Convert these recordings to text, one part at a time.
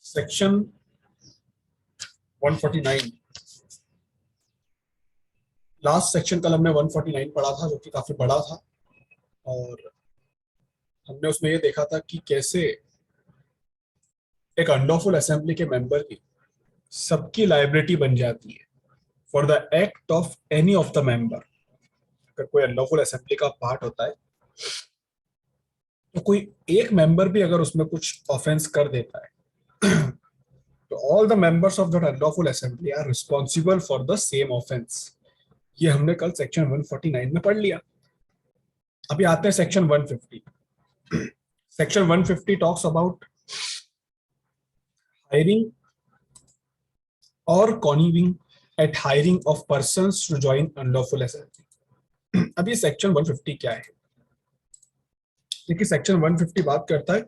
Section 149 last section कल हमने 149 पढ़ा था जो कि काफी बड़ा था और हमने उसमें ये देखा था कि कैसे एक अनलॉफुल असेंबली के मेंबर की सबकी लायबिलिटी बन जाती है for the act of any of the member. अगर कोई अनलॉफुल असेंबली का पार्ट होता है तो कोई एक मेंबर भी अगर उसमें कुछ ऑफेंस कर देता है तो all the members of that unlawful assembly are responsible for the same offence. ये हमने कल सेक्शन 149 में पढ़ लिया। अभी आते हैं section 150। Section 150 talks about hiring और conniving at hiring of persons to join unlawful assembly. अभी सेक्शन 150 क्या है? देखिए, सेक्शन 150 बात करता है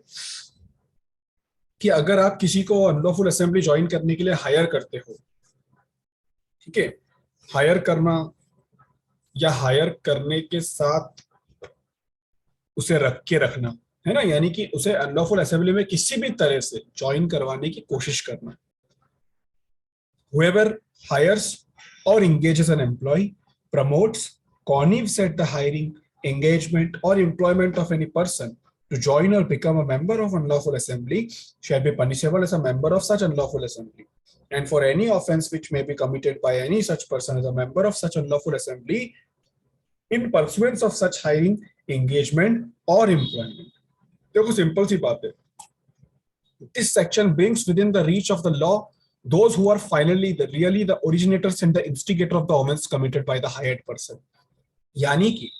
कि अगर आप किसी को अनलॉफुल असेंबली ज्वाइन करने के लिए हायर करते हो, ठीक है, हायर करना या हायर करने के साथ उसे रख के रखना है ना, यानी कि उसे अनलॉफुल असेंबली में किसी भी तरह से ज्वाइन करवाने की कोशिश करना। Whoever hires or engages an employee, promotes, connives at the hiring, engagement, or employment of any person to join or become a member of unlawful assembly shall be punishable as a member of such unlawful assembly. And for any offense which may be committed by any such person as a member of such unlawful assembly in pursuance of such hiring, engagement, or employment. देखो, simple सी बात है। This section brings within the reach of the law those who are finally really the originators and the instigator of the offense committed by the hired person। यानी कि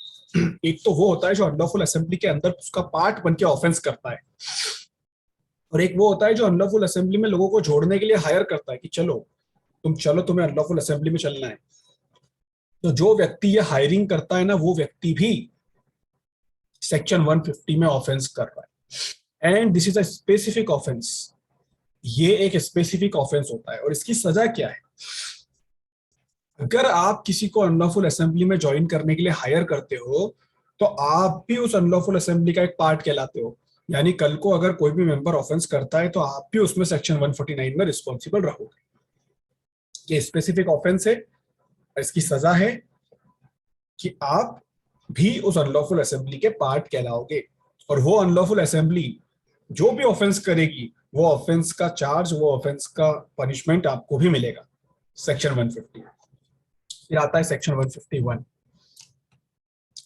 एक तो वो होता है जो अनलॉफुल असेंबली के अंदर उसका पार्ट बन के ऑफेंस करता है, और एक वो होता है जो अनलॉफुल असेंबली में लोगों को जोड़ने के लिए हायर करता है कि चलो तुम्हें अनलॉफुल असेंबली में चलना है। तो जो व्यक्ति ये हायरिंग करता है ना, वो व्यक्ति भी सेक्शन 150 में ऑफेंस कर रहा है। And this is a specific offence. ये एक स्पेसिफिक ऑफेंस होता है और इसकी सजा क्या है? अगर आप किसी को अनलॉफुल असेंबली में ज्वाइन करने के लिए हायर करते हो तो आप भी उस अनलॉफुल असेंबली का एक पार्ट कहलाते हो। यानी कल को अगर कोई भी मेंबर ऑफेंस करता है तो आप भी उसमें सेक्शन 149 में रिस्पॉन्सिबल रहोगे। ये स्पेसिफिक ऑफेंस है, इसकी सजा है कि आप भी उस अनलॉफुल असेंबली के पार्ट कहलाओगे, और वो अनलॉफुल असेंबली जो भी ऑफेंस करेगी वो ऑफेंस का चार्ज, वो ऑफेंस का पनिशमेंट आपको भी मिलेगा। सेक्शन 150। फिर आता है section 151।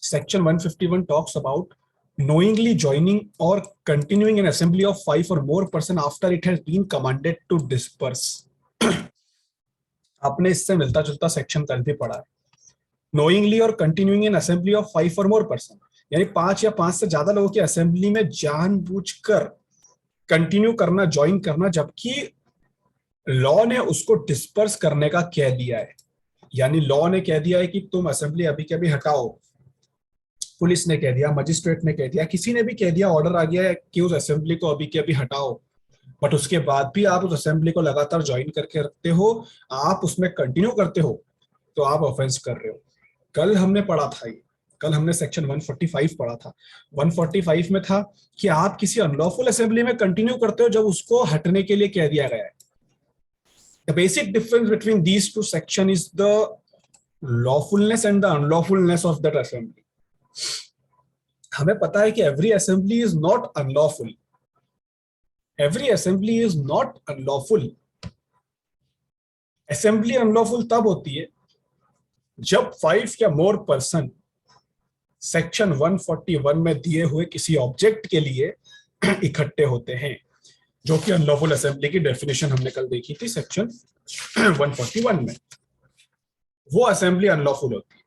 Section 151 talks about knowingly joining or continuing an assembly of 5 or more person after it has been commanded to disperse। आपने इससे मिलता जुलता सेक्शन कल भी पढ़ा है। knowingly और continuing an assembly of 5 or more person, यानी 5 या 5 से ज्यादा लोगों की असेंबली में जानबूझकर कंटिन्यू करना, ज्वाइन करना, जबकि लॉ ने उसको डिस्पर्स करने का कह दिया है। यानी लॉ ने कह दिया है कि तुम असेंबली अभी के अभी हटाओ, पुलिस ने कह दिया, मजिस्ट्रेट ने कह दिया, किसी ने भी कह दिया, ऑर्डर आ गया है कि उस असेंबली को अभी के अभी हटाओ, बट उसके बाद भी आप उस असेंबली को लगातार ज्वाइन करके रखते हो, आप उसमें कंटिन्यू करते हो, तो आप ऑफेंस कर रहे हो। कल हमने पढ़ा था ये, कल हमने सेक्शन 145 पढ़ा था। 145 में था कि आप किसी अनलॉफुल असेंबली में कंटिन्यू करते हो जब उसको हटने के लिए कह दिया गया है। The basic difference between these two sections is the lawfulness and the unlawfulness of that assembly। हमें पता है कि every assembly is not unlawful, every assembly is not unlawful। assembly unlawful तब होती है जब 5 या more person सेक्शन 141 में दिए हुए किसी ऑब्जेक्ट के लिए इकट्ठे होते हैं, जो कि अनलॉफुल असेंबली की डेफिनेशन हमने कल देखी थी सेक्शन 141 में। वो असेंबली अनलॉफुल होती है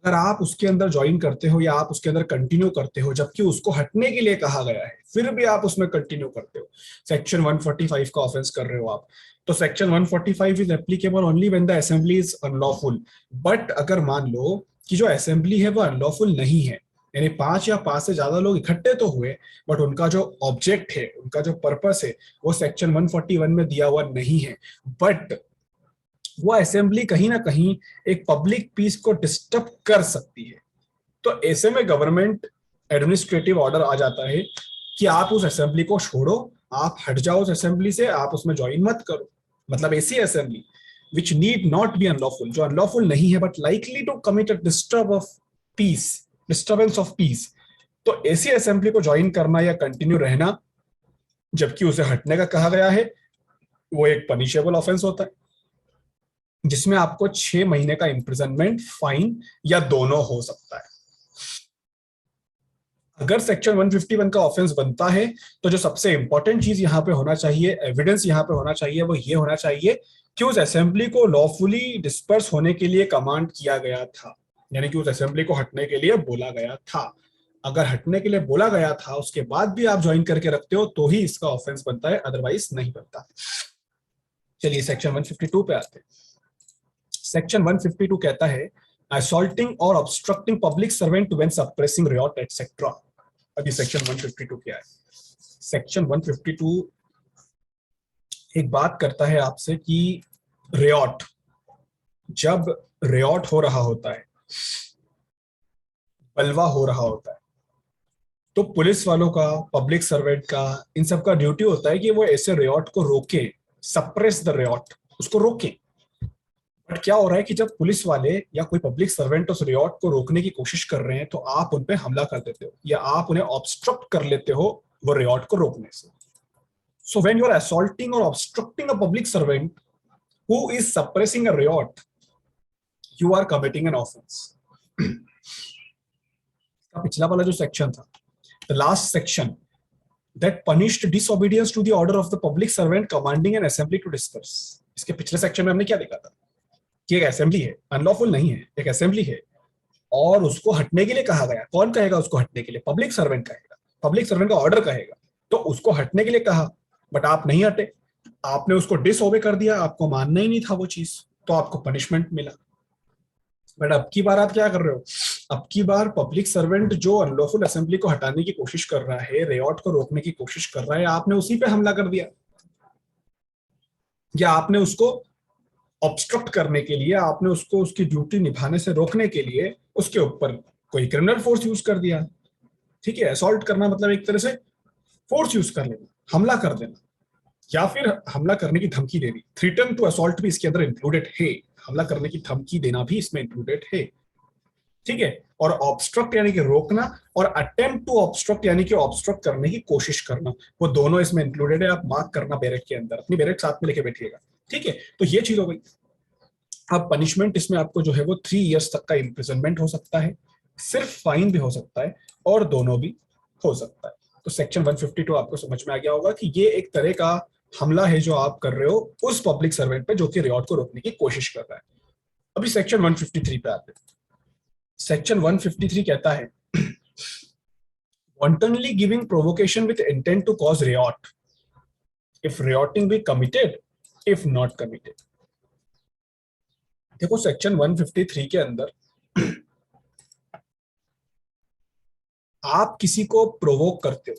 अगर आप उसके अंदर ज्वाइन करते हो या आप उसके अंदर कंटिन्यू करते हो जबकि उसको हटने के लिए कहा गया है, फिर भी आप उसमें कंटिन्यू करते हो, सेक्शन 145 का ऑफेंस कर रहे हो आप। तो section 145 is applicable only when the assembly is unlawful. But अगर मान लो कि जो असेंबली है वो अनलॉफुल नहीं है, यानी 5 या 5 से ज्यादा लोग इकट्ठे तो हुए बट उनका जो ऑब्जेक्ट है, उनका जो पर्पस है वो सेक्शन 141 में दिया हुआ नहीं है, बट वो असेंबली कहीं ना कहीं एक पब्लिक पीस को डिस्टर्ब कर सकती है, तो ऐसे में गवर्नमेंट एडमिनिस्ट्रेटिव ऑर्डर आ जाता है कि आप उस असेंबली को छोड़ो आप हट जाओ उस असेंबली से, आप उसमें ज्वाइन मत करो। मतलब ऐसी assembly which need not be unlawful, जो अनलॉफुल नहीं है but likely to commit a disturbance of peace, तो ऐसी असेंबली को ज्वाइन करना या कंटिन्यू रहना जबकि उसे हटने का कहा गया है, वो एक पनिशेबल ऑफेंस होता है, जिसमें आपको 6 महीने का इंप्रिजनमेंट, फाइन या दोनों हो सकता है। अगर सेक्शन 151 का ऑफेंस बनता है तो जो सबसे इंपॉर्टेंट चीज यहां पे होना चाहिए, एविडेंस यहां पे होना चाहिए, वो ये होना चाहिए कि उस असेंबली को लॉफुली डिस्पर्स होने के लिए कमांड किया गया था, यानी कि उस असेंबली को हटने के लिए बोला गया था। अगर हटने के लिए बोला गया था उसके बाद भी आप ज्वाइन करके रखते हो तो ही इसका ऑफेंस बनता है, अदरवाइज नहीं बनता। चलिए सेक्शन 152 पे आते हैं। सेक्शन 152 कहता है असॉल्टिंग और obstructing public servant when suppressing riot etcetera. अभी सेक्शन 152 क्या है? सेक्शन 152 एक बात करता है आपसे कि रियॉट, जब रियॉट हो रहा होता है, बलवा हो रहा होता है, तो पुलिस वालों का, पब्लिक सर्वेंट का, इन सब का ड्यूटी होता है कि वो ऐसे रियॉट को रोके, सप्रेस द रियॉट, उसको रोके। बट क्या हो रहा है कि जब पुलिस वाले या कोई पब्लिक सर्वेंट उस रियॉट को रोकने की कोशिश कर रहे हैं तो आप उन पे हमला कर देते हो या आप उन्हें ऑब्स्ट्रक्ट कर लेते हो वो रियॉट को रोकने से। So when you are assaulting और obstructing a public servant who is suppressing a riot, you are committing an offence. पिछला वाला जो सेक्शन था, the last section that punished disobedience to the order of the public servant commanding an assembly to disperse, इसके पिछले section में हमने क्या देखा था कि एक असेंबली है, अनलॉफुल नहीं है, एक असेंबली है और उसको हटने के लिए कहा गया। कौन कहेगा उसको हटने के लिए? पब्लिक सर्वेंट कहेगा, पब्लिक सर्वेंट का ऑर्डर कहेगा। तो उसको हटने के लिए कहा बट आप नहीं हटे, आपने उसको डिसओबे कर दिया, आपको मानना ही नहीं था वो चीज, तो आपको पनिशमेंट मिला। बट अब की बार आप क्या कर रहे हो? अब की बार पब्लिक सर्वेंट जो अनलॉफुल असेंबली को हटाने की कोशिश कर रहा है, रियॉट को रोकने की कोशिश कर रहा है, आपने उसी पे हमला कर दिया या आपने उसको ऑब्स्ट्रक्ट करने के लिए, आपने उसको उसकी ड्यूटी निभाने से रोकने के लिए उसके ऊपर कोई क्रिमिनल फोर्स यूज कर दिया। ठीक है, असॉल्ट करना मतलब एक तरह से फोर्स यूज कर लेना, हमला कर देना या फिर हमला करने की धमकी देनी। थ्रेटन टू असॉल्ट भी इसके अंदर इंक्लूडेड है, हमला करने की धमकी देना भी इसमें इंक्लूडेड है। ठीक है, और ऑब्स्ट्रक्ट यानी कि रोकना और अटेम्प्ट टू ऑब्स्ट्रक्ट यानी कि ऑब्स्ट्रक्ट करने की कोशिश करना, वो दोनों इसमें इंक्लूडेड है। आप मार्क करना बैरेक के अंदर, अपनी बैरेक साथ में लेके बैठिएगा। ठीक है, तो ये चीज हो गई। अब पनिशमेंट इसमें आपको जो है वो 3 इयर्स तक का इंप्रिजनमेंट हो सकता है, सिर्फ फाइन भी हो सकता है और दोनों भी हो सकता है। तो सेक्शन 152 आपको समझ में आ गया होगा कि ये एक तरह का हमला है जो आप कर रहे हो उस पब्लिक सर्वेंट पे जो कि रियॉट को रोकने की कोशिश कर रहा है। अभी सेक्शन 153 पे आते हैं। सेक्शन 153 कहता है wantonly giving provocation with intent to cause riot if rioting be committed, if not committed। देखो सेक्शन 153 के अंदर आप किसी को प्रोवोक करते हो,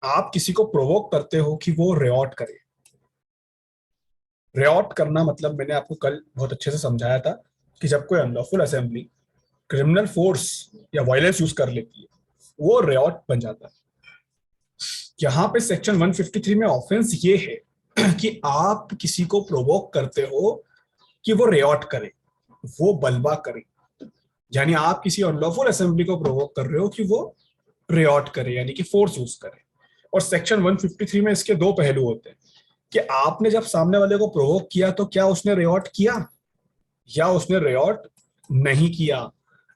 आप किसी को प्रोवोक करते हो कि वो रियॉट करे। रियॉट करना मतलब मैंने आपको कल बहुत अच्छे से समझाया था कि जब कोई अनलॉफुल असेंबली क्रिमिनल फोर्स या वायलेंस यूज कर लेती है वो रियॉट बन जाता है। यहां पे सेक्शन 153 में ऑफेंस ये है कि आप किसी को प्रोवोक करते हो कि वो रियॉट करे, वो बलवा करे, यानी आप किसी अनलॉफुल असेंबली को प्रोवोक कर रहे हो कि वो रियॉट करे यानी कि फोर्स यूज करे। और सेक्शन 153 में इसके दो पहलू होते हैं कि आपने जब सामने वाले को प्रोवोक किया तो क्या उसने रियॉट किया या उसने रियॉट नहीं किया।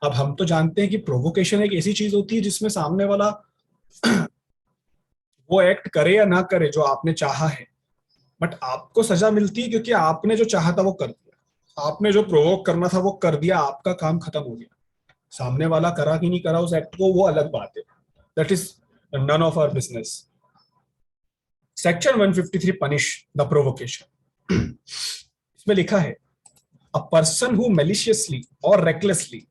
अब हम तो जानते हैं कि प्रोवोकेशन एक ऐसी चीज होती है जिसमें सामने वाला वो एक्ट करे या ना करे जो आपने चाहा है, बट आपको सजा मिलती है क्योंकि आपने जो चाहा था वो कर दिया, आपने जो प्रोवोक करना था वो कर दिया, आपका काम खत्म हो गया। सामने वाला करा कि नहीं करा उस एक्ट को वो अलग बात है, that is none of our business. Section 153 punish the provocation. इसमें लिखा है a person who maliciously or recklessly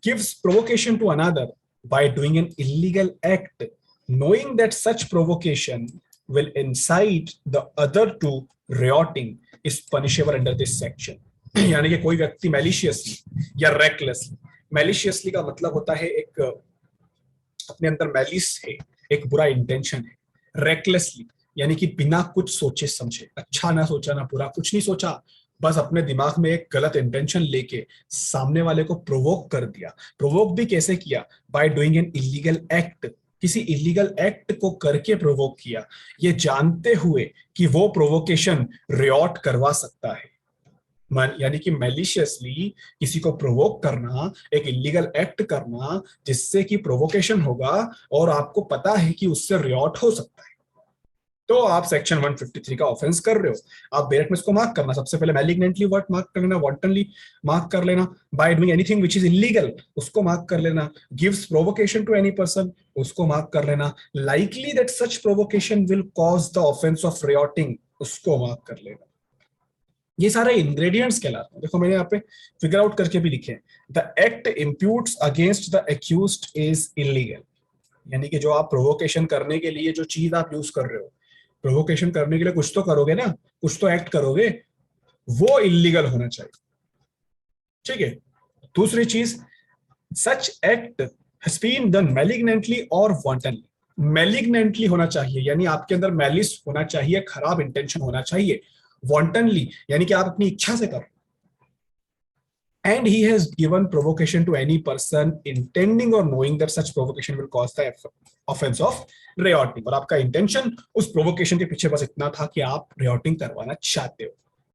gives provocation to another by doing an illegal act knowing that such provocation will incite the other to rioting is punishable under this section। यानी कि कोई व्यक्ति मैलिशियसली या recklessly, मैलिशियसली का मतलब होता है एक अपने अंदर मैलिस है, एक बुरा इंटेंशन है। रेकलेसली यानी कि बिना कुछ सोचे समझे, अच्छा ना सोचा ना बुरा, कुछ नहीं सोचा, बस अपने दिमाग में एक गलत इंटेंशन लेके सामने वाले को प्रोवोक कर दिया। प्रोवोक भी कैसे किया? By doing an illegal act, किसी इलीगल एक्ट को करके प्रोवोक किया, ये जानते हुए कि वो प्रोवोकेशन रियॉट करवा सकता है। यानी कि मैलिशियसली किसी को प्रोवोक करना, एक इलीगल एक्ट करना जिससे कि प्रोवोकेशन होगा और आपको पता है कि उससे रियॉट हो सकता है, तो आप सेक्शन 153 का ऑफेंस कर रहे हो। आप डायरेक्ट में इसको मार्क करना, सबसे पहले मैलिग्नेंटली वर्ड मार्क कर लेना, वांटनली मार्क कर लेना, by doing anything which is illegal उसको मार्क कर लेना, gives provocation to any person उसको मार्क कर लेना, likely that such provocation will cause the offence of rioting उसको मार्क कर लेना। ये सारे इंग्रेडिएंट्स कहलाते हैं। देखो मैंने यहाँ पे फिगर आउट करके भी लिखे हैं। The act imputes against the accused is illegal, यानी कि जो आप प्रोवोकेशन करने के लिए जो चीज आप यूज कर रहे हो, प्रोवोकेशन करने के लिए कुछ तो करोगे ना, कुछ तो एक्ट करोगे, वो इलीगल होना चाहिए। ठीक है। दूसरी चीज, such act has been done malignantly और वांटनली। मैलिग्नेंटली होना चाहिए यानी आपके अंदर मैलिस होना चाहिए, खराब इंटेंशन होना चाहिए। वांटनली यानी कि आप अपनी इच्छा से कर, and he has given provocation to any person intending or knowing that such provocation will cause the offense of rioting, और आपका इंटेंशन उस प्रोवोकेशन के पीछे बस इतना था कि आप रियॉटिंग करवाना चाहते हो।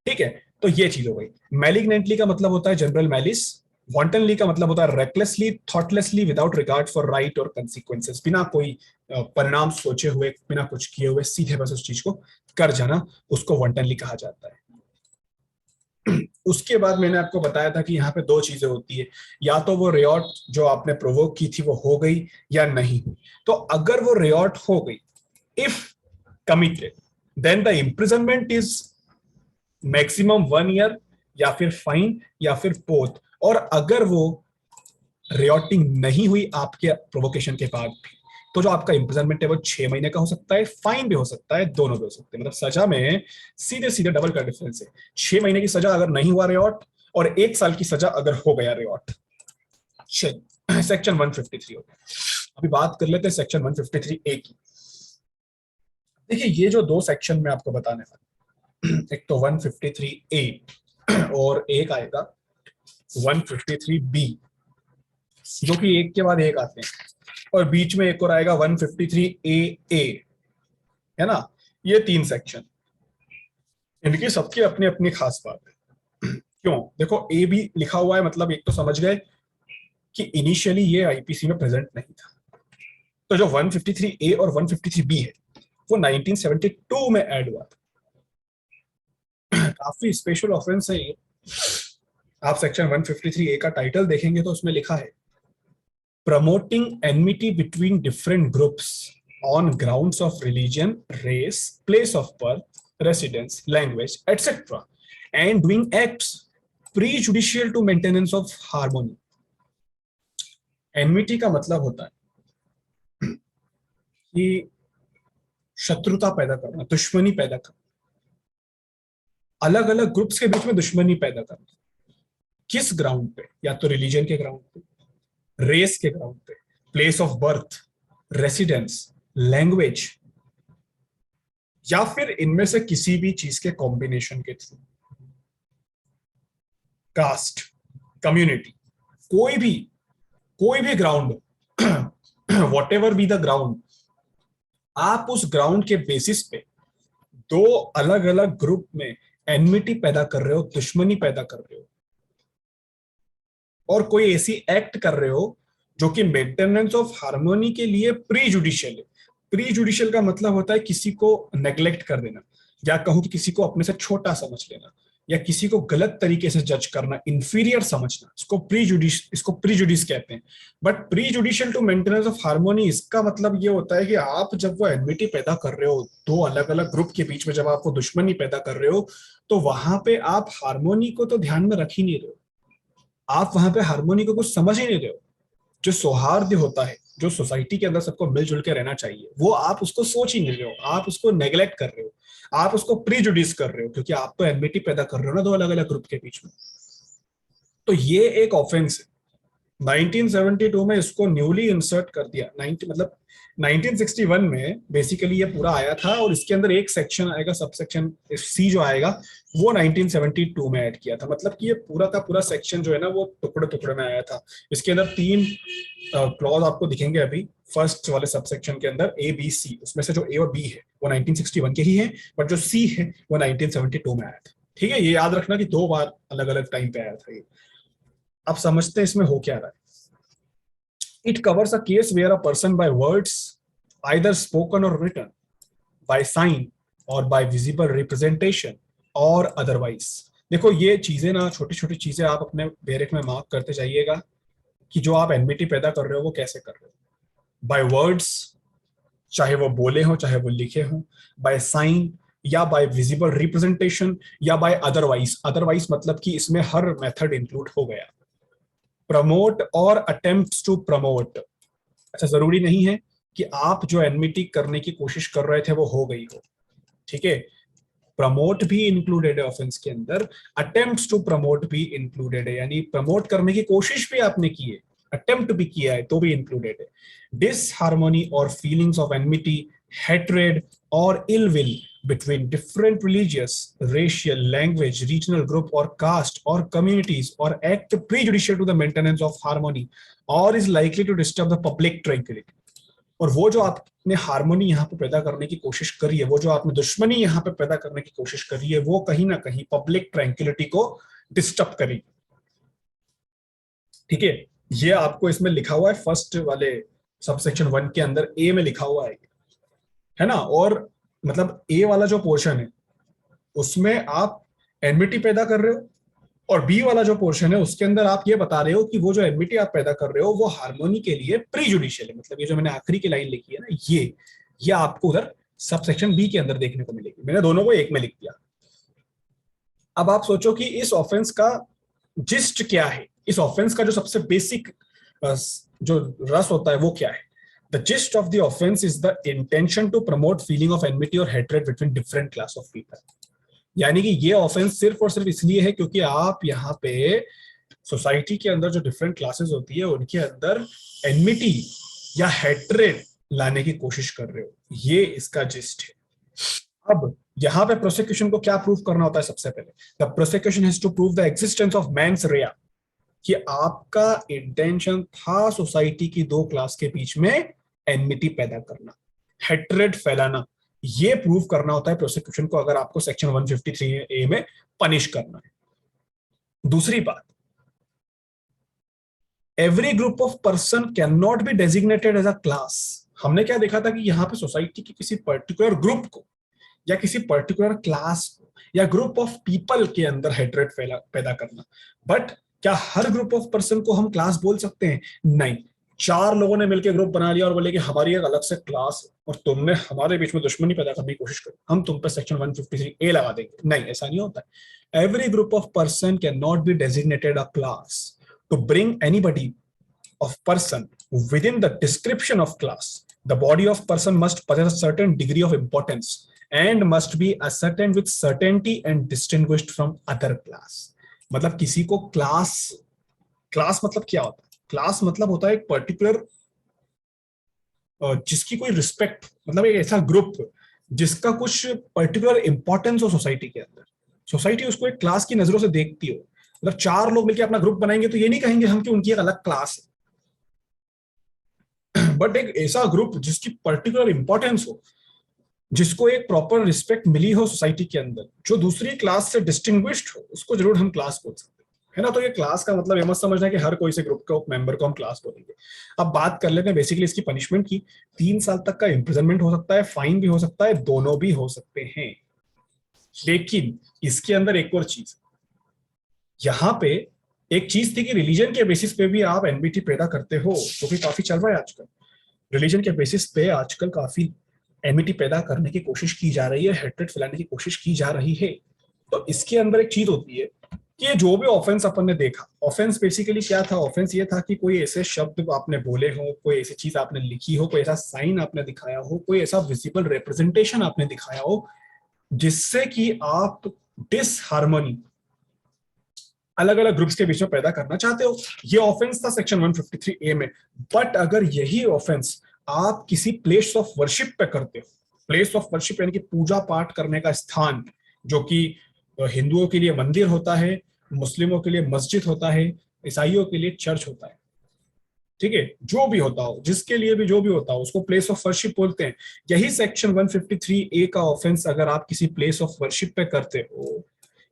ठीक है, तो ये चीज हो गई। मैलिग्नेंटली का मतलब होता है जनरल मैलिस, वांटनली का मतलब होता है recklessly, thoughtlessly, without regard for right और कंसिक्वेंसेस, बिना कोई परिणाम सोचे हुए, बिना कुछ किए हुए सीधे बस उस चीज को कर जाना, उसको वांटनली कहा जाता है। उसके बाद मैंने आपको बताया था कि यहाँ पे दो चीजें होती है, या तो वो रियॉट जो आपने प्रोवोक की थी वो हो गई या नहीं हुई। तो अगर वो रियॉट हो गई, if committed, then the imprisonment is maximum 1 year या फिर फाइन या फिर बोथ। और अगर वो रियॉटिंग नहीं हुई आपके प्रोवोकेशन के बाद भी, तो जो आपका इंप्रिजनमेंट है वो 6 महीने का हो सकता है, फाइन भी हो सकता है, दोनों भी हो सकते हैं। मतलब सजा में सीधे सीधे डबल का डिफरेंस है। 6 महीने की सजा अगर नहीं हुआ रियॉट, और 1 साल की सजा अगर हो गया रियॉट। सेक्शन 153 हो गया। अभी बात कर लेते हैं सेक्शन 153A की। देखिए ये जो दो सेक्शन में आपको बताने वाले, एक तो 153A और एक आएगा 153B, जो कि एक के बाद एक आते हैं, और बीच में एक और आएगा 153AA, है ना। ये 3 सेक्शन, इनकी सबकी अपनी अपनी खास बात है। क्यों? देखो ए भी लिखा हुआ है, मतलब एक तो समझ गए कि इनिशियली ये आईपीसी में प्रेजेंट नहीं था। तो जो 153A और 153B है वो 1972 में ऐड हुआ था। काफी स्पेशल ऑफेंस है ये। आप सेक्शन 153A का टाइटल देखेंगे तो उसमें लिखा है promoting enmity between different groups on grounds of religion, race, place of birth, residence, language, etc., and doing acts prejudicial to maintenance of harmony. Enmity का मतलब होता है कि शत्रुता पैदा करना, दुश्मनी पैदा करना, अलग अलग ग्रुप्स के बीच में दुश्मनी पैदा करना। किस ग्राउंड पे? या तो रिलीजन के ग्राउंड पे, रेस के ग्राउंड पे, place of birth, residence, language, या फिर इनमें से किसी भी चीज के कॉम्बिनेशन के थ्रू। कास्ट, कम्युनिटी, कोई भी ground, what ever be the ground, आप उस ग्राउंड के बेसिस पे दो अलग अलग ग्रुप में एनमिटी पैदा कर रहे हो, दुश्मनी पैदा कर रहे हो, और कोई ऐसी एक्ट कर रहे हो जो कि मेंटेनेंस ऑफ हार्मोनी के लिए प्री जुडिशियल है। प्री जुडिशियल का मतलब होता है किसी को नेग्लेक्ट कर देना, या कहूं कि किसी को अपने से छोटा समझ लेना, या किसी को गलत तरीके से जज करना, इंफीरियर समझना, इसको प्रीजुडिस कहते हैं। But prejudicial to maintenance of harmony, इसका मतलब ये होता है कि आप जब वो एनमिटी पैदा कर रहे हो, दो अलग अलग ग्रुप के बीच में जब आप वो दुश्मनी पैदा कर रहे हो, तो वहां पे आप हार्मोनी को तो ध्यान में रख ही नहीं रहे हो, आप वहां पे हार्मोनी को कुछ समझ ही नहीं रहे हो। जो सौहार्द होता है, जो सोसाइटी के अंदर सबको मिलजुल के रहना चाहिए, वो आप उसको सोच ही नहीं रहे हो, आप उसको नेग्लेक्ट कर रहे हो, आप उसको प्रीजुडिस कर रहे हो, क्योंकि आप तो एनमिटी पैदा कर रहे हो ना दो अलग अलग ग्रुप के बीच में। तो ये एक ऑफेंस है 1972 में इसको न्यूली इंसर्ट कर दिया, 90 मतलब 1961 में बेसिकली ये पूरा आया था, और इसके अंदर एक सेक्शन आएगा, सब सेक्शन सी जो आएगा वो 1972 में ऐड किया था। मतलब कि ये पूरा का पूरा सेक्शन जो है ना वो टुकड़े टुकड़े में आया था। इसके अंदर 3 क्लॉज आपको दिखेंगे अभी फर्स्ट वाले सब सेक्शन के अंदर, ए बी सी। उसमें से जो ए और बी है वो 1961 के ही है, बट जो सी है वो 1972 में आया था। ठीक है, ये याद रखना कि 2 बार अलग अलग टाइम पे आया था ये। अब समझते हैं इसमें हो क्या रहा है। It covers a case where a person by words, either spoken or written, by sign or by visible representation or otherwise। देखो ये चीजें ना, छोटी छोटी चीजें आप अपने बैरेक में मार्क करते जाइएगा कि जो आप एनमिटी पैदा कर रहे हो वो कैसे कर रहे हो। बाय वर्ड्स, चाहे वो बोले हो चाहे वो लिखे हो, बाय साइन या बाय विजिबल रिप्रेजेंटेशन या बाय अदरवाइज। अदरवाइज मतलब कि इसमें हर मेथड इंक्लूड हो गया। प्रमोट और अटेम्प्ट्स टू प्रमोट, अच्छा जरूरी नहीं है कि आप जो एनमिटी करने की कोशिश कर रहे थे वो हो गई हो, ठीक है। प्रमोट भी इंक्लूडेड है ऑफेंस के अंदर, अटेम्प्ट्स टू प्रमोट भी इंक्लूडेड है, यानी प्रमोट करने की कोशिश भी आपने की है, अटेम्प्ट भी किया है तो भी इंक्लूडेड है। डिसहार्मनी और फीलिंग्स ऑफ एनमिटी, हेट्रेड और ill will between different religious, racial, language, regional group or caste or communities or act prejudicial to the maintenance of harmony or is likely to disturb the public tranquility। और वो जो आपने harmony यहाँ पे पैदा करने की कोशिश करी है, वो जो आपने दुश्मनी यहाँ पे पैदा करने की कोशिश करी है, वो कहीं ना कहीं पब्लिक ट्रैंक्विलिटी को डिस्टर्ब करेगी। ठीक है, ये आपको इसमें लिखा हुआ है फर्स्ट वाले सबसेक्शन 1 के अंदर ए में लिखा हुआ है ना। और मतलब ए वाला जो पोर्शन है उसमें आप एनमिटी पैदा कर रहे हो, और बी वाला जो पोर्शन है उसके अंदर आप ये बता रहे हो कि वो जो एनमिटी आप पैदा कर रहे हो वो हार्मोनी के लिए प्रीजुडिशियल है। मतलब ये जो मैंने आखिरी की लाइन लिखी है ना, ये आपको उधर सबसेक्शन बी के अंदर देखने को मिलेगी। मैंने दोनों को एक में लिख दिया। अब आप सोचो कि इस ऑफेंस का जिस्ट क्या है, इस ऑफेंस का जो सबसे बेसिक जो रस होता है वो क्या है। The gist of the offense is the intention to promote feeling of enmity or hatred between different class of people। यानी कि ये ऑफेंस सिर्फ और सिर्फ इसलिए है क्योंकि आप यहाँ पे सोसाइटी के अंदर जो डिफरेंट क्लासेस होती है उनके अंदर एनमिटी या हेट्रेड लाने की कोशिश कर रहे हो, ये इसका जिस्ट है। अब यहाँ पे प्रोसिक्यूशन को क्या प्रूव करना होता है? सबसे पहले the prosecution has to prove the existence of mens rea, कि आपका इंटेंशन था सोसाइटी की 2 क्लास के बीच में एनमिटी पैदा करना, हेट्रेड फैलाना। ये प्रूव करना होता है प्रोसिक्यूशन को अगर आपको सेक्शन 153A में पनिश करना है। दूसरी बात, every group of person can not be designated as a class. हमने क्या देखा था कि यहाँ पे सोसाइटी की किसी पर्टिकुलर ग्रुप को या किसी पर्टिकुलर क्लास को या ग्रुप ऑफ पीपल के अंदर हेट्रेड पैदा करना, बट क्या हर ग्रुप ऑफ पर्सन को हम क्लास बोल सकते हैं? नहीं। 4 लोगों ने मिलकर ग्रुप बना लिया और बोले कि हमारी एक अलग से क्लास है और तुमने हमारे बीच में दुश्मनी पैदा करने की कोशिश करी, हम तुम पे सेक्शन 153A लगा देंगे। नहीं, ऐसा नहीं होता है। Every group of person can not be designated a class to bring anybody of person within the description of class. The body of person must possess a certain degree of importance and must be ascertained with certainty and distinguished from other class। मतलब किसी को class मतलब क्या होता है? Class मतलब होता है एक पर्टिकुलर जिसकी कोई रिस्पेक्ट, मतलब एक ऐसा ग्रुप जिसका कुछ पर्टिकुलर इंपॉर्टेंस हो सोसाइटी के अंदर, सोसाइटी उसको एक क्लास की नजरों से देखती हो। मतलब 4 लोग मिलकर अपना ग्रुप बनाएंगे तो ये नहीं कहेंगे हम कि उनकी एक अलग क्लास है, बट एक ऐसा ग्रुप जिसकी पर्टिकुलर इंपॉर्टेंस हो, जिसको एक प्रॉपर रिस्पेक्ट मिली हो सोसाइटी के अंदर, जो दूसरी क्लास से डिस्टिंग्विश्ड हो, उसको जरूर हम क्लास बोल सकते हैं, है ना। तो ये क्लास का मतलब ये मत समझना कि हर कोई से ग्रुप का मेंबर को हम क्लास बोलेंगे। अब बात कर लेते हैं बेसिकली इसकी पनिशमेंट की। 3 साल तक का इंप्रिजनमेंट हो सकता है, फाइन भी हो सकता है, दोनों भी हो सकते हैं। लेकिन इसके अंदर एक और चीज, यहाँ पे एक चीज थी कि रिलीजन के बेसिस पे भी आप एनमिटी पैदा करते हो, जो कि काफी चल रहा है आजकल। रिलीजन के बेसिस पे आजकल काफी एमिटी पैदा करने की कोशिश की जा रही है, हेट्रेड फैलाने की कोशिश की जा रही है। तो इसके अंदर एक चीज होती है कि जो भी ऑफेंस अपन ने देखा, ऑफेंस बेसिकली क्या था? ऑफेंस ये था कि कोई ऐसे शब्द आपने बोले हो, कोई ऐसी चीज आपने लिखी हो, कोई ऐसा साइन आपने दिखाया हो, कोई ऐसा विजिबल रिप्रेजेंटेशन आपने दिखाया हो जिससे कि आप डिसहार्मनी अलग अलग ग्रुप्स के बीच में पैदा करना चाहते हो। ये ऑफेंस था सेक्शन 153 ए में। बट अगर यही ऑफेंस आप किसी प्लेस ऑफ वर्शिप पे करते हो, प्लेस ऑफ वर्शिप यानी कि पूजा पाठ करने का स्थान, जो कि हिंदुओं के लिए मंदिर होता है, मुस्लिमों के लिए मस्जिद होता है, ईसाइयों के लिए चर्च होता है, ठीक है, जो भी होता हो, जिसके लिए भी जो भी होता हो, उसको प्लेस ऑफ वर्शिप बोलते हैं। यही सेक्शन 153 ए का ऑफेंस अगर आप किसी प्लेस ऑफ वर्शिप पे करते हो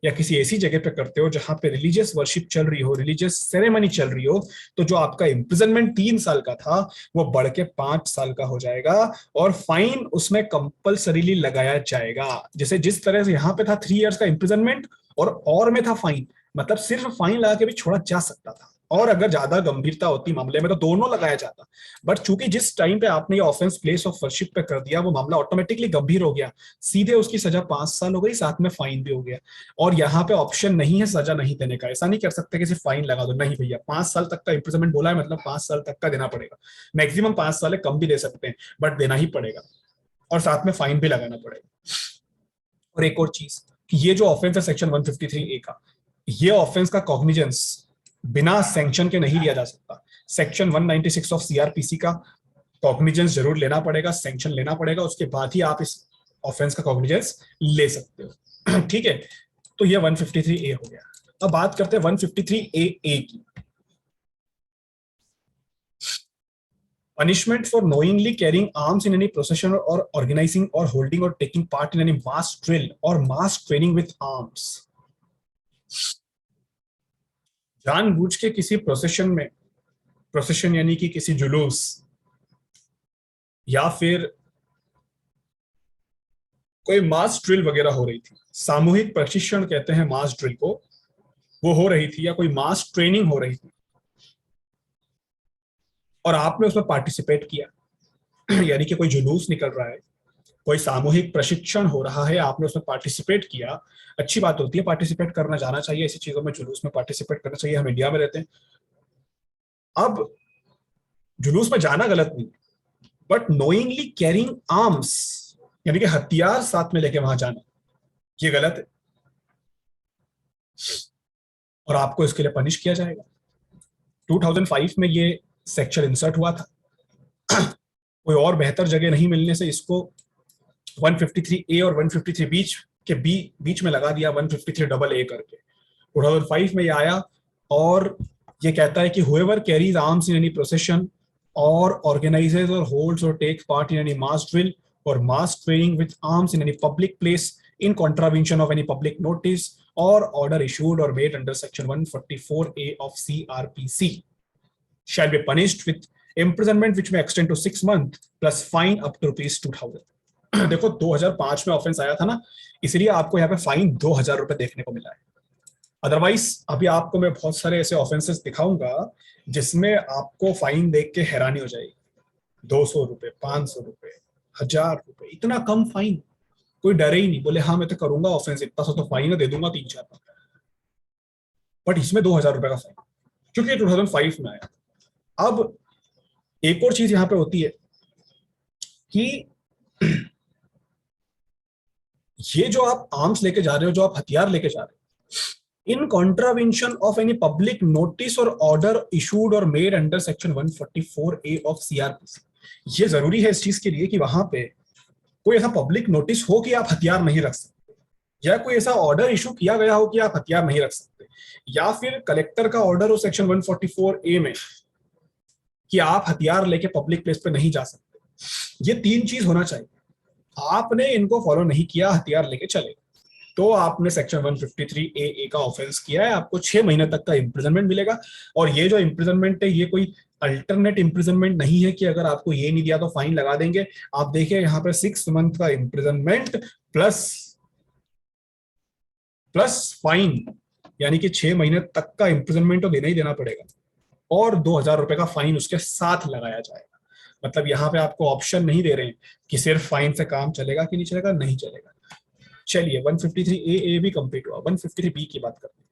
या किसी ऐसी जगह पे करते हो जहां पे रिलीजियस वर्शिप चल रही हो, रिलीजियस सेरेमनी चल रही हो, तो जो आपका इम्प्रिजनमेंट 3 साल का था वो बढ़ के 5 साल का हो जाएगा, और फाइन उसमें कंपल्सरीली लगाया जाएगा। जैसे जिस तरह से यहाँ पे था 3 इयर्स का इम्प्रिजनमेंट और में था फाइन, मतलब सिर्फ फाइन लगा के भी छोड़ा जा सकता था, और अगर ज्यादा गंभीरता होती मामले में तो दोनों लगाया जाता। बट चूंकि जिस टाइम पे आपने ये ऑफेंस प्लेस ऑफ वर्शिप पे कर दिया, वो मामला ऑटोमेटिकली गंभीर हो गया, सीधे उसकी सजा 5 साल हो गई, साथ में फाइन भी हो गया। और यहाँ पे ऑप्शन नहीं है सजा नहीं देने का, ऐसा नहीं कर सकते कि सिर्फ फाइन लगा दो, नहीं भैया, 5 साल तक का इंप्रिजनमेंट बोला है, मतलब 5 साल तक का देना पड़ेगा। मैक्सिमम 5 साल है, कम भी दे सकते हैं, बट देना ही पड़ेगा, और साथ में फाइन भी लगाना पड़ेगा। और एक और चीज कि ये जो ऑफेंस है सेक्शन 153 ए का, ये ऑफेंस का कॉग्निजेंस बिना सैंक्शन के नहीं लिया जा सकता। सेक्शन 196 ऑफ सीआरपीसी का कॉग्निजेंस जरूर लेना पड़ेगा, सैंक्शन लेना पड़ेगा, उसके बाद ही आप इस ऑफेंस का कॉग्निजेंस ले सकते हो। ठीक है, तो ये 153 ए हो गया। अब बात करते हैं 153 ए की। punishment for knowingly carrying arms in any procession or organizing or holding or taking part in any mass drill or mass training with arms। जानबूझ के किसी प्रोसेशन में, प्रोसेशन यानी कि किसी जुलूस या फिर कोई मास ड्रिल वगैरह हो रही थी, सामूहिक प्रशिक्षण कहते हैं मास ड्रिल को, वो हो रही थी, या कोई मास ट्रेनिंग हो रही थी और आपने उसमें पार्टिसिपेट किया यानी कि कोई जुलूस निकल रहा है, कोई सामूहिक प्रशिक्षण हो रहा है, आपने उसमें पार्टिसिपेट किया, अच्छी बात होती है, पार्टिसिपेट करना जाना चाहिए, ऐसी चीजों में जुलूस में पार्टिसिपेट करना चाहिए, हम इंडिया में रहते हैं। अब जुलूस में जाना गलत नहीं, बट नोइंगली कैरिंग आर्म्स यानी कि हथियार साथ में लेके वहां जाना, ये गलत है, और आपको इसके लिए पनिश किया जाएगा। 2005 में ये सेक्शन इंसर्ट हुआ था। कोई और बेहतर जगह नहीं मिलने से इसको 153 ए और 153 बीच में लगा दिया, 153 डबल ए करके 2005 में ये आया, और ये कहता है कि whoever carries arms in any procession or organizes or holds or takes part in any mass drill or mass training with arms in any public place in contravention of any public notice or order issued or made under section 144A of CRPC shall be punished with imprisonment which may extend to 6 months plus fine up to ₹2000। देखो 2005 में offence आया था ना, इसलिए आपको यहाँ पे fine 2000 रुपए देखने को मिला है। अदरवाइज अभी आपको मैं बहुत सारे ऐसे ऑफेंसेस दिखाऊंगा जिसमें आपको फाइन देख के हैरानी हो जाएगी, 200 रुपए, 500 रुपए, 1000 रुपए, इतना कम फाइन, कोई डरे ही नहीं, बोले हाँ मैं तो करूंगा ऑफेंस, इतना सा तो फाइन है, दे दूंगा 3-4, बट इसमें 2000 रुपए का फाइन, क्योंकि 2005 में आया। अब एक और चीज यहाँ पे होती है कि ये जो आप आर्म्स लेके जा रहे हो, जो आप हथियार लेके जा रहे हो, in contravention of any public notice or order issued or made under section 144A of CRPC। ये जरूरी है इस चीज के लिए कि वहां पे कोई ऐसा पब्लिक नोटिस हो कि आप हथियार नहीं रख सकते, या कोई ऐसा ऑर्डर इशू किया गया हो कि आप हथियार नहीं रख सकते, या फिर कलेक्टर का ऑर्डर हो सेक्शन 144A में कि आप हथियार लेके पब्लिक प्लेस पे नहीं जा सकते। ये 3 चीज होना चाहिए, आपने इनको फॉलो नहीं किया, हथियार लेके चले, तो आपने सेक्शन 153 ए का ऑफेंस किया है, आपको 6 महीने तक का इम्प्रिजनमेंट मिलेगा। और ये जो इम्प्रिजनमेंट है ये कोई अल्टरनेट इम्प्रिजनमेंट नहीं है कि अगर आपको ये नहीं दिया तो फाइन लगा देंगे। आप देखिए यहाँ पे 6 मंथ का इम्प्रिजनमेंट प्लस फाइन, यानी कि 6 महीने तक का इम्प्रिजनमेंट तो देना ही देना पड़ेगा, और 2000 रुपए का फाइन उसके साथ लगाया जाएगा। मतलब यहाँ पे आपको ऑप्शन नहीं दे रहे हैं कि सिर्फ फाइन से काम चलेगा कि नहीं चलेगा, नहीं चलेगा। चलिए 153 ए भी कंप्लीट हुआ, 153 बी की बात करते हैं।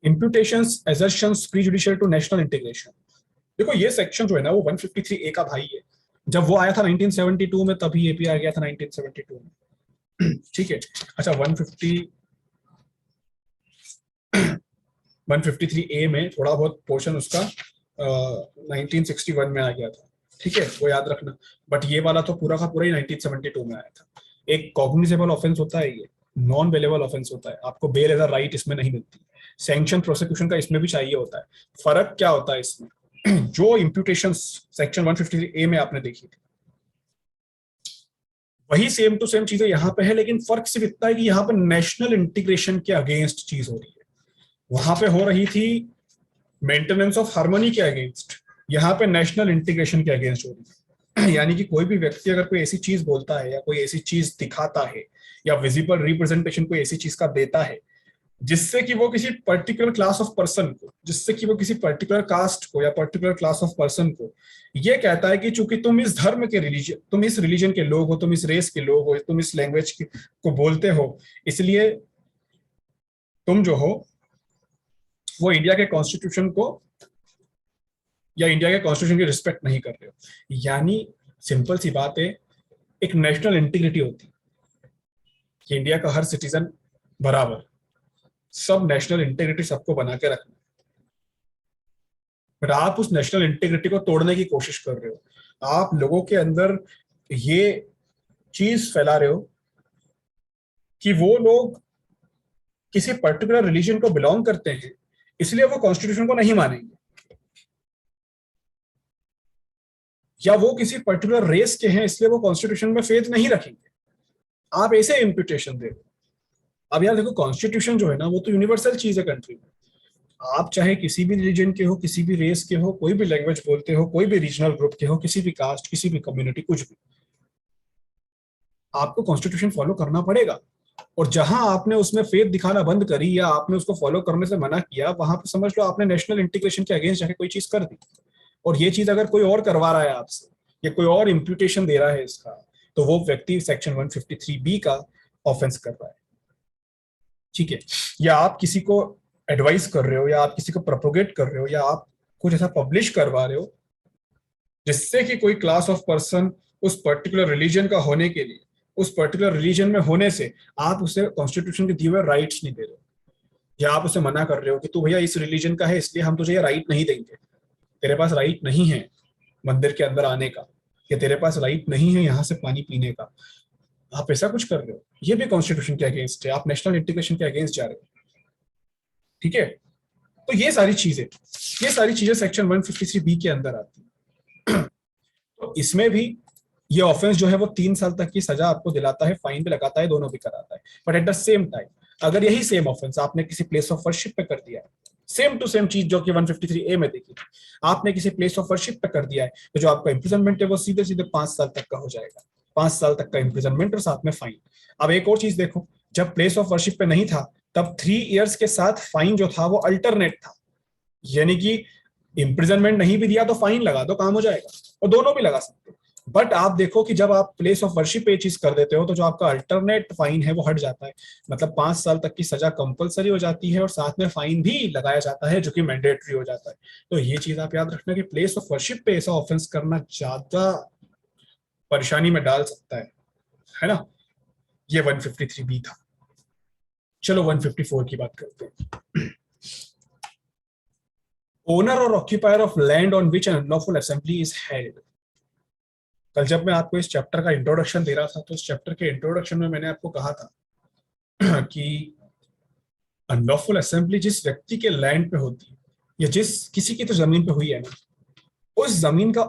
इम्प्यूटेशंस असर्शंस प्रीजुडिशियल टू नेशनल इंटीग्रेशन। देखो ये सेक्शन जो है ना वो 153 ए का भाई है। जब वो आया था 1972 में, तभी एपी आ गया था 1972 में। ठीक है, अच्छा 150 153A में थोड़ा बहुत पोर्शन उसका 1961 में आ गया था, ठीक है, वो याद रखना। बट ये वाला तो पूरा का पूरा ही 1972 में आया था। एक कॉग्निजेबल ऑफेंस होता है, ये नॉन बेलेबल ऑफेंस होता है, आपको बेल एज अ राइट इसमें नहीं मिलती। सैंक्शन प्रोसिक्यूशन का इसमें भी चाहिए होता है। फर्क क्या होता है इसमें? जो इम्प्यूटेशन सेक्शन 153A में आपने देखी थी, वही सेम टू सेम चीजें यहाँ पे है, लेकिन फर्क सिर्फ इतना है कि यहाँ पे नेशनल इंटीग्रेशन के अगेंस्ट चीज हो रही है। वहां पे हो रही थी मेंटेनेंस ऑफ हार्मनी के अगेंस्ट, यहाँ पे नेशनल इंटीग्रेशन के अगेंस्ट हो रही है। यानी कि कोई भी व्यक्ति अगर कोई ऐसी चीज बोलता है या कोई ऐसी चीज दिखाता है या विजिबल रिप्रेजेंटेशन कोई ऐसी चीज का देता है जिससे कि वो किसी पर्टिकुलर क्लास ऑफ पर्सन को, जिससे कि वो किसी पर्टिकुलर कास्ट को या पर्टिकुलर क्लास ऑफ पर्सन को ये कहता है कि चूंकि तुम इस धर्म के रिलीजन, तुम इस रिलीजन के लोग हो, तुम इस रेस के लोग हो, तुम इस लैंग्वेज को बोलते हो, इसलिए तुम जो हो वो इंडिया के कॉन्स्टिट्यूशन को या इंडिया के कॉन्स्टिट्यूशन की रिस्पेक्ट नहीं कर रहे हो। यानी सिंपल सी बात है, एक नेशनल इंटीग्रिटी होती है कि इंडिया का हर सिटीजन बराबर, सब नेशनल इंटीग्रिटी सबको बना के रखना। बट आप उस नेशनल इंटीग्रिटी को तोड़ने की कोशिश कर रहे हो। आप लोगों के अंदर ये चीज फैला रहे हो कि वो लोग किसी पर्टिकुलर रिलीजन को बिलोंग करते हैं, इसलिए वो कॉन्स्टिट्यूशन को नहीं मानेंगे, या वो किसी पर्टिकुलर रेस के हैं इसलिए वो कॉन्स्टिट्यूशन में फेथ नहीं रखेंगे। आप ऐसे इम्प्यूटेशन दे रहे हो। अब यार देखो, कॉन्स्टिट्यूशन जो है ना वो तो यूनिवर्सल चीज है कंट्री में। आप चाहे किसी भी रिलीजन के हो, किसी भी रेस के हो, कोई भी लैंग्वेज बोलते हो, कोई भी रीजनल ग्रुप के हो, किसी भी कास्ट, किसी भी कम्युनिटी, कुछ भी, आपको कॉन्स्टिट्यूशन फॉलो करना पड़ेगा। और जहां आपने उसमें फेथ दिखाना बंद करी या आपने उसको फॉलो करने से मना किया, वहां पर समझ लो आपने नेशनल इंटीग्रेशन के अगेंस्ट जाके कोई चीज कर दी। और ये चीज अगर कोई और करवा रहा है आपसे या कोई और इम्प्यूटेशन दे रहा है इसका, तो वो व्यक्ति सेक्शन 153B का ऑफेंस कर रहा है, ठीक है। या आप किसी को एडवाइस कर रहे हो, या आप किसी को प्रोपोगेट कर रहे हो, या आप कुछ ऐसा पब्लिश करवा रहे हो जिससे कि कोई क्लास ऑफ पर्सन उस पर्टिकुलर रिलीजन का होने के लिए, उस पर्टिकुलर रिलीजन में होने से आप उसे कॉन्स्टिट्यूशन के दिए हुए राइट्स नहीं दे रहे हो, या आप उसे मना कर रहे हो कि तू भैया इस रिलीजन का है इसलिए हम तुझे ये राइट नहीं देंगे, तेरे पास राइट नहीं है मंदिर के अंदर आने का, या तेरे पास राइट नहीं है यहाँ से पानी पीने का, आप ऐसा कुछ कर रहे हो, ये भी कॉन्स्टिट्यूशन के अगेंस्ट है, आप नेशनल इंटीग्रेशन के अगेंस्ट जा रहे हो, ठीक है। तो ये सारी चीजें सेक्शन 153B के अंदर आती है। तो इसमें भी ये ऑफेंस जो है वो 3 साल तक की सजा आपको दिलाता है, फाइन भी लगाता है, दोनों भी कराता है। But at the same time अगर यही सेम ऑफेंस आपने किसी प्लेस ऑफ वर्शिप पे कर दिया है, सेम टू सेम चीज जो कि 153A में देखी थी, आपने किसी प्लेस ऑफ वर्शिप पे कर दिया है, तो जो आपका इंप्रिजनमेंट है वो सीधे सीधे 5 साल तक का हो जाएगा। 5 साल तक का इंप्रिजनमेंट और साथ में फाइन। अब एक और चीज देखो, जब प्लेस ऑफ वर्शिप पे नहीं था तब 3 इयर्स के साथ फाइन जो था वो अल्टरनेट था, यानी कि इंप्रिजनमेंट नहीं भी दिया तो फाइन लगा दो, काम हो जाएगा, और दोनों भी लगा सकते हो। बट आप देखो कि जब आप प्लेस ऑफ वर्शिप पे चीज कर देते हो तो जो आपका अल्टरनेट फाइन है वो हट जाता है, मतलब 5 साल तक की सजा कंपलसरी हो जाती है और साथ में फाइन भी लगाया जाता है जो कि मैंडेटरी हो जाता है। तो ये चीज आप याद रखना कि प्लेस ऑफ वर्शिप पे ऐसा ऑफेंस करना ज्यादा परेशानी में डाल सकता है ना। ये 153B था। चलो 154 की बात करते हैं। ओनर और occupier of land on which N unlawful assembly is held. कल जब मैं आपको इस चैप्टर का इंट्रोडक्शन दे रहा था तो इस चैप्टर के इंट्रोडक्शन में मैंने आपको कहा था कि अनलॉफुल असेंबली जिस व्यक्ति के लैंड पे होती है या जिस किसी की तो जमीन पे हुई है ना, उस जमीन का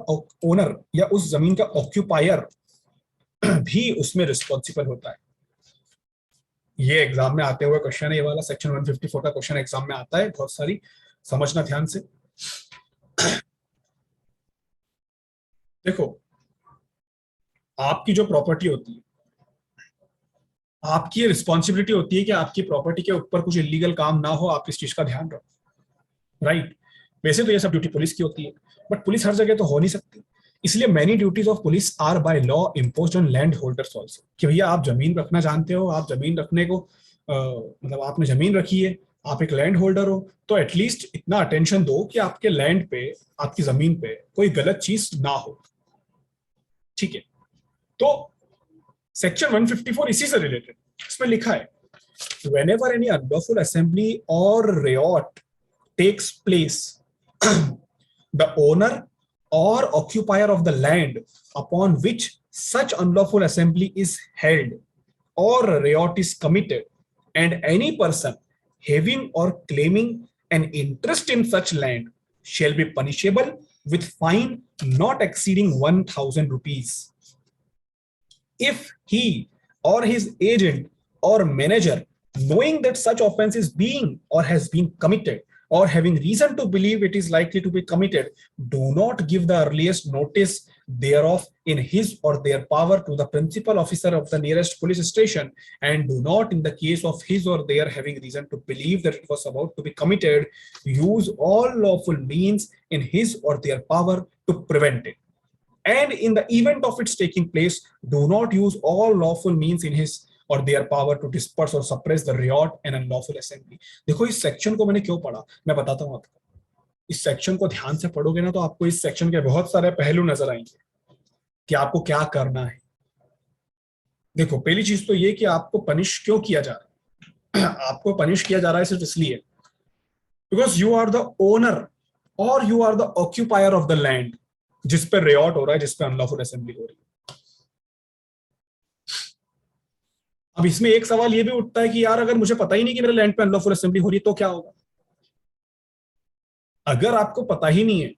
ओनर या उस जमीन का ऑक्यूपायर भी उसमें रिस्पॉन्सिबल होता है। ये एग्जाम में आते हुए क्वेश्चन है, ये वाला सेक्शन 154 का क्वेश्चन एग्जाम में आता है, बहुत सारी, समझना ध्यान से। देखो, आपकी जो प्रॉपर्टी होती है, आपकी रिस्पॉन्सिबिलिटी होती है कि आपकी प्रॉपर्टी के ऊपर कुछ इलीगल काम ना हो, आप इस चीज का ध्यान रखो, राइट। वैसे तो ये सब ड्यूटी पुलिस की होती है, बट पुलिस हर जगह तो हो नहीं सकती, इसलिए many duties of police are by law imposed on land holders also. कि भैया आप जमीन रखना जानते हो, आप जमीन रखने को मतलब आपने जमीन रखी है, आप एक लैंड होल्डर हो, तो एटलीस्ट इतना अटेंशन दो कि आपके लैंड पे, आपकी जमीन पे कोई गलत चीज ना हो, ठीक है। तो सेक्शन 154 इसी से रिलेटेड, इसमें लिखा है whenever any unlawful assembly or riot takes place, the owner or occupier of the land upon which such unlawful assembly is held or riot is committed, and any person having or claiming an interest in such land shall be punishable with fine not exceeding 1,000 rupees. If he or his agent or manager, knowing that such offense is being or has been committed, or having reason to believe it is likely to be committed, do not give the earliest notice thereof in his or their power to the principal officer of the nearest police station, and do not, in the case of his or their having reason to believe that it was about to be committed, use all lawful means in his or their power to prevent it. And in the event of its taking place, do not use all lawful means in his और their power to disperse और suppress the riot and unlawful assembly. देखो इस section को मैंने क्यों पढ़ा, मैं बताता हूं आपको। इस सेक्शन को ध्यान से पढ़ोगे ना तो आपको इस सेक्शन के बहुत सारे पहलू नजर आएंगे कि आपको क्या करना है। देखो पहली चीज तो ये कि आपको पनिश क्यों किया जा रहा है। आपको पनिश किया जा रहा है सिर्फ इसलिए because you are the owner और you are the occupier of the land जिस पे रियॉट हो रहा है, जिस पे अनलॉफुल असेंबली हो रही है। अब इसमें एक सवाल ये भी उठता है कि यार अगर मुझे पता ही नहीं कि मेरे लैंड पे अनलॉफुल असेंबली हो रही है तो क्या होगा। अगर आपको पता ही नहीं है,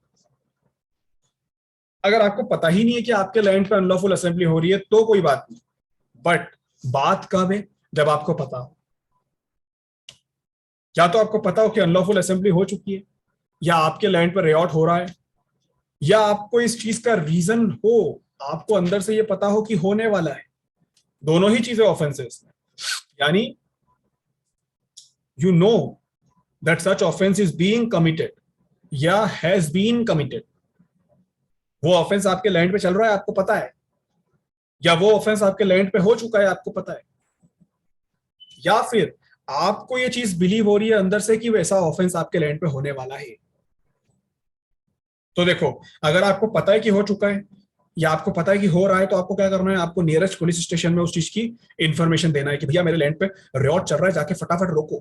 अगर आपको पता ही नहीं है कि आपके लैंड पे अनलॉफुल असेंबली हो रही है तो कोई बात नहीं, बट बात कब है, जब आपको पता हो। या तो आपको पता हो कि अनलॉफुल असेंबली हो चुकी है, या आपके लैंड पर रियॉट हो रहा है, या आपको इस चीज का रीजन हो, आपको अंदर से ये पता हो कि होने वाला है। दोनों ही चीजें ऑफेंसेस, यानी you know that such offence is being committed या हैज बीन कमिटेड। वो ऑफेंस आपके लैंड पे चल रहा है, आपको पता है, या वो ऑफेंस आपके लैंड पे हो चुका है, आपको पता है, या फिर आपको ये चीज बिलीव हो रही है अंदर से कि वैसा ऑफेंस आपके लैंड पे होने वाला है। तो देखो अगर आपको पता है कि हो चुका है या आपको पता है कि हो रहा है तो आपको क्या करना है, आपको नियरेस्ट पुलिस स्टेशन में उस चीज की इंफॉर्मेशन देना है कि भैया मेरे लैंड पे रियॉट चल रहा है, जाके फटाफट रोको।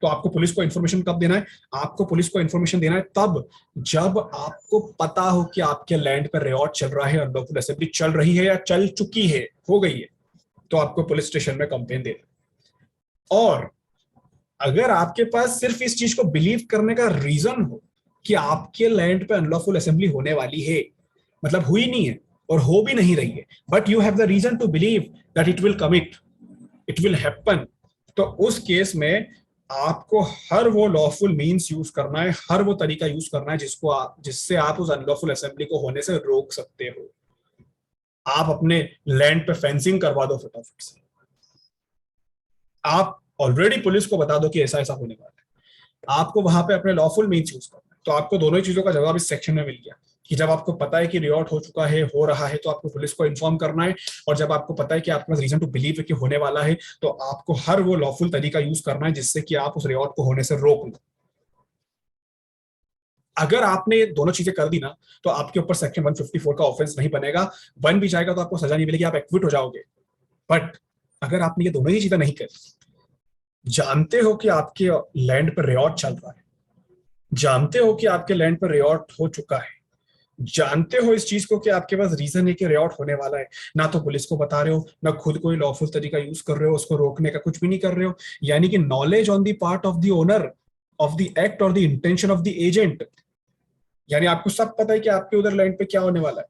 तो आपको पुलिस को इंफॉर्मेशन कब देना है, आपको पुलिस को इंफॉर्मेशन देना है तब जब आपको पता हो कि आपके लैंड पे रियॉट चल रहा है, अनलॉफुल असेंबली चल रही है या चल चुकी है, हो गई है, तो आपको पुलिस स्टेशन में कंप्लेन देना। और अगर आपके पास सिर्फ इस चीज को बिलीव करने का रीजन हो कि आपके लैंड पे अनलॉफुल असेंबली होने वाली है, मतलब हुई नहीं है और हो भी नहीं रही है, but you have the reason to believe that it will commit, it will happen, तो उस केस में आपको हर वो लॉफुल मीन्स यूज करना है, हर वो तरीका यूज करना है जिससे आप उस अनलॉफुल असेंबली को होने से रोक सकते हो। आप अपने लैंड पे फेंसिंग करवा दो फटाफट से, आप ऑलरेडी पुलिस को बता दो कि ऐसा ऐसा होने वाला है, आपको वहां पे अपने लॉफुल मीन्स यूज करना है। तो आपको दोनों ही चीजों का जवाब इस सेक्शन में मिल गया कि जब आपको पता है कि रियॉट हो चुका है, हो रहा है, तो आपको पुलिस को इन्फॉर्म करना है, और जब आपको पता है कि आपके पास रीजन टू बिलीव है कि होने वाला है, तो आपको हर वो लॉफुल तरीका यूज करना है जिससे कि आप उस रियॉट को होने से रोक लो। अगर आपने दोनों चीजें कर दी ना तो आपके ऊपर सेक्शन 154 का ऑफेंस नहीं बनेगा, बन भी जाएगा तो आपको सजा नहीं मिलेगी, आप एक्विट हो जाओगे। बट अगर आपने ये दोनों ही चीजें नहीं करी, जानते हो कि आपके लैंड पर रियॉट चल रहा है, जानते हो कि आपके लैंड पर रियॉट हो चुका है, जानते हो इस चीज को कि आपके पास रीजन है कि रियॉट होने वाला है, ना तो पुलिस को बता रहे हो, ना खुद कोई लॉफुल तरीका यूज कर रहे हो, उसको रोकने का कुछ भी नहीं कर रहे हो, यानी कि knowledge on the part of the owner of the act और the intention of the agent, यानी आपको सब पता है कि आपके उधर लैंड पे क्या होने वाला है,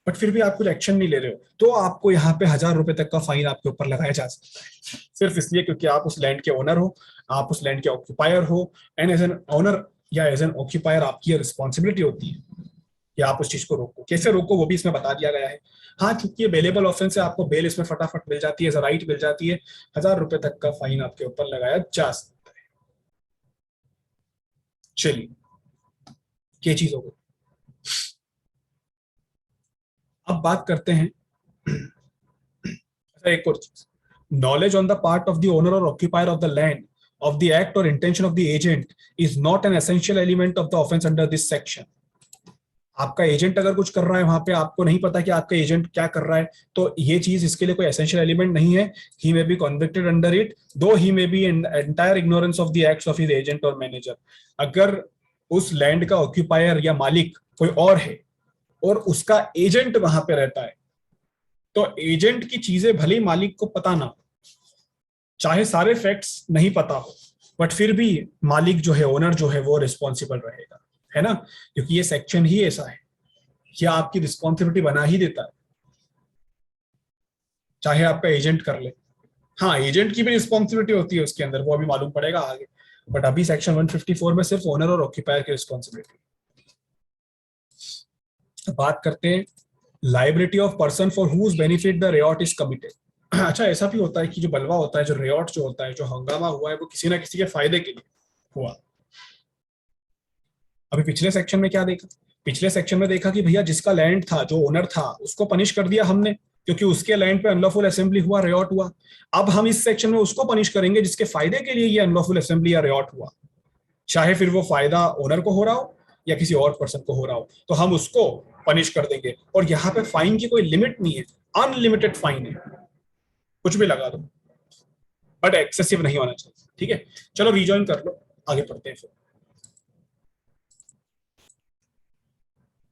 बट फिर भी आप कुछ एक्शन नहीं ले रहे हो, तो आपको यहाँ पे 1000 रुपए तक का फाइन आपके ऊपर लगाया जा सकता है, सिर्फ इसलिए क्योंकि आप उस लैंड के ओनर हो, आप उस लैंड के ऑक्यूपायर हो, एंड एज एन ओनर या एज एन ऑक्यूपायर आपकी रिस्पॉन्सिबिलिटी होती है कि आप उस चीज को रोको। कैसे रोको वो भी इसमें बता दिया गया है। हाँ, क्योंकि ये बेलेबल ऑफेंस है, आपको बेल इसमें फटाफट मिल जाती है, राइट मिल जाती है, 1000 रुपए तक का फाइन आपके ऊपर लगाया जा सकता है। चलिए ये चीज हो गई। अब बात करते हैं एक और चीज, knowledge on the part of the owner और occupier of the land of the act or intention of the agent is not an essential element of the offense under this section. आपका एजेंट अगर कुछ कर रहा है वहां पे, आपको नहीं पता कि आपका एजेंट क्या कर रहा है, तो ये चीज इसके लिए कोई एसेंशियल एलिमेंट नहीं है. He may be convicted under it, though he may be in entire ignorance of the acts of his agent और मैनेजर. अगर उस लैंड का ऑक्यूपायर या मालिक कोई और है और उसका एजेंट वहां पे रहता है, तो एजेंट की चीजें भले ही मालिक को पता ना हो, चाहे सारे फैक्ट्स नहीं पता हो, बट फिर भी मालिक जो है, ओनर जो है, वो रिस्पॉन्सिबल रहेगा, है ना. क्योंकि ये सेक्शन ही ऐसा है, ये आपकी रिस्पॉन्सिबिलिटी बना ही देता है, चाहे आपका एजेंट कर ले. हाँ, एजेंट की भी रिस्पॉन्सिबिलिटी होती है उसके अंदर, वो अभी मालूम पड़ेगा आगे. बट अभी सेक्शन 154 में सिर्फ ओनर और ऑक्यूपायर की रिस्पॉन्सिबिलिटी. बात करते हैं liability of person for whose benefit the riot is committed. अच्छा, ऐसा भी होता है कि जो बलवा होता है, जो रेयॉट जो होता है, जो हंगामा हुआ है, वो किसी ना किसी के फायदे के लिए हुआ. अभी पिछले सेक्शन में क्या देखा? पिछले सेक्शन में देखा कि भैया जिसका लैंड था, जो ओनर था, उसको पनिश कर दिया हमने क्योंकि उसके लैंड पे अनलॉफुल असेंबली हुआ, रेयॉट हुआ. अब हम इस सेक्शन में उसको पनिश करेंगे जिसके फायदे के लिए ये अनलॉफुल असेंबली या रेयॉट हुआ, चाहे फिर वो फायदा ओनर को हो रहा हो या किसी और पर्सन को हो रहा हो, तो हम उसको पनिश कर देंगे. और यहाँ पे फाइन की कोई लिमिट नहीं है, अनलिमिटेड फाइन है, कुछ भी लगा दो, बट एक्सेसिव नहीं होना चाहिए. ठीक है, चलो रिजॉइन कर लो, आगे पढ़ते हैं फिर.